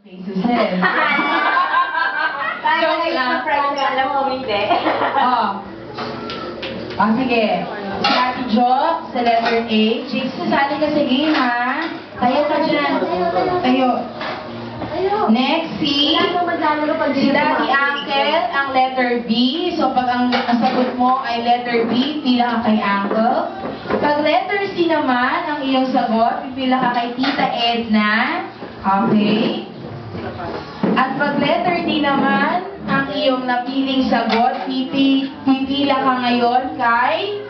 Faces head. Joke lang. Alam mo, hindi. Sige. Si Ate Jo, sa letter A. Jake, sasali ka sa game, ha? Tayo ka dyan. Tayo. Next, si Daddy Uncle, ang letter B. So, pag ang sagot mo ay letter B, pila ka kay Uncle. Pag letter C naman, ang iyong sagot, pipila ka kay Tita Edna. Okay? At pag letter D naman, ang iyong napiling sagot, pipila ka ngayon kay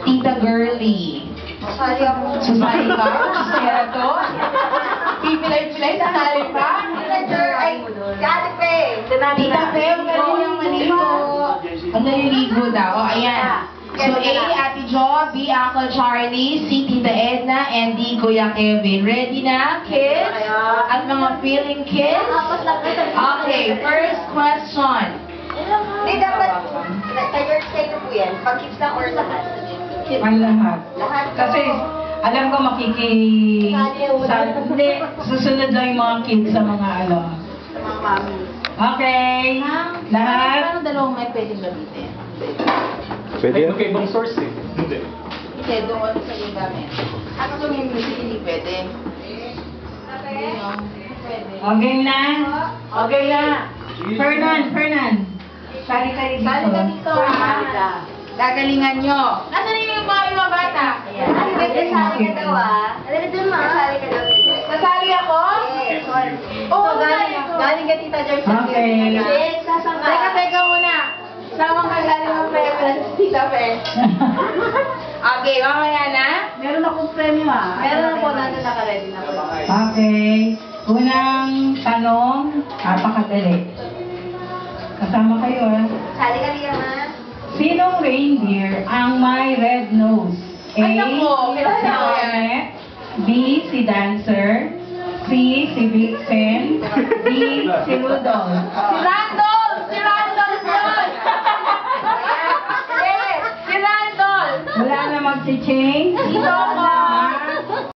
Tita Girlie. Masali ako. Susali ka? Susaya to? Pipilay-pilay, sasali pa? Ay, Ate Pe. Tita Pe, ang galing yung maligo. Ang naliligo daw. O, ayan. So, A, Ate Jo, B, Uncle Charlie, C, Tita Edna, and D, Kuya Kevin. Ready na, kids? At mga feeling kids? Okay, first question. Hindi dapat, sa'yo po yan. Pag-kids lang or lahat? Ang lahat. Lahat. Kasi alam ko hindi, susunod lang yung mga kids sa mga ano. Sa mga mami. Okay. Lahat. Parang dalawang may pwedeng gamitin. Pwede yan? Magkaibang source eh. Hindi. Hindi, doon sa yung gamit. Ako kung yung music, hindi pwede. Hindi, no? Pwede. Okay na? Okay na. Fernan. Sali-sali dito. Sali ka dito, ha? Gagalingan nyo. Nasaan na yung mga bata? Ate Pe, kasali ka daw ah. Ate Pe, kasali ka daw. Nasali ako? Yes. Oo, So, galing ka Tita Joyce. Okay. Yes, sasama. Teka muna. Samang kagaling ang pera sa Tita Pe. Okay, mamaya na. Meron akong premyo Meron na po natin naka-ready na po. Okay. Unang tanong, napakadali. Kasama kayo Sali ka niya ma. Sinong reindeer ang may red nose? A. Ay, naku, Si kilala ko yan. Hornet, B. Si Dancer, C. Si Vixen, D. Si Rudolph. Si Randall! Si Randall yun! Si Randall! Wala na mag-change.